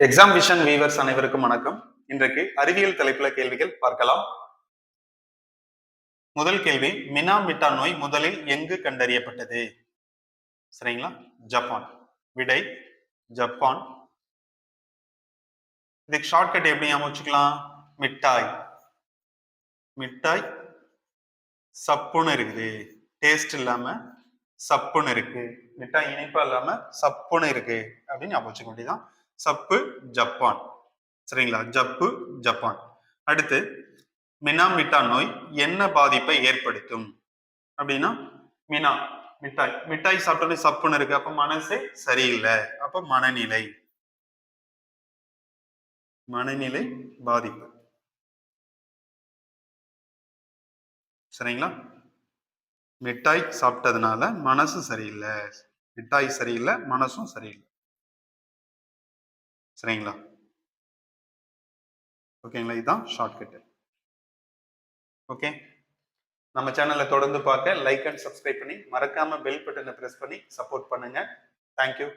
Exam vision viewers அனைவருக்கும் வணக்கம். இன்றைக்கு அறிவியல் தலைப்புல கேள்விகள் பார்க்கலாம். முதல் கேள்வி, மினா மிட்டா நோய் முதலில் எங்கு கண்டறியப்பட்டது? சரிங்களா? ஜப்பான். விடை ஜப்பான். இதுக்கு ஷார்ட்கட் எப்படி ஞாபகம் வச்சுக்கலாம்? மிட்டாய். மிட்டாய் சப்புன்னு இருக்குது, டேஸ்ட் இல்லாம சப்புன்னு இருக்கு. மிட்டாய் இனிப்பா இல்லாம சப்புன்னு இருக்கு அப்படின்னு ஞாபகம் வச்சுக்க வேண்டியதான். சப்பு ஜப்பான். சரிங்களா? ஜப்பு ஜப்பான். அடுத்து, மினா மிட்டா நோய் என்ன பாதிப்பை ஏற்படுத்தும் அப்படின்னா, மினா மிட்டாய் மிட்டாய் சாப்பிட்டோன்னே சப்புன்னு இருக்கு, அப்ப மனசே சரியில்லை, அப்ப மனநிலை மனநிலை பாதிப்பு. சரிங்களா? மிட்டாய் சாப்பிட்டதுனால மனசு சரியில்லை, மிட்டாய் சரியில்லை, மனசும் சரியில்லை. சரிங்களா? ஓகேங்களா? இதுதான் ஷார்ட்கட். ஓகே, நம்ம சேனலை தொடர்ந்து பார்க்க லைக் அண்ட் சப்ஸ்கிரைப் பண்ணி மறக்காம பெல் பட்டனை பிரஸ் பண்ணி சப்போர்ட் பண்ணுங்க. தேங்க்யூ.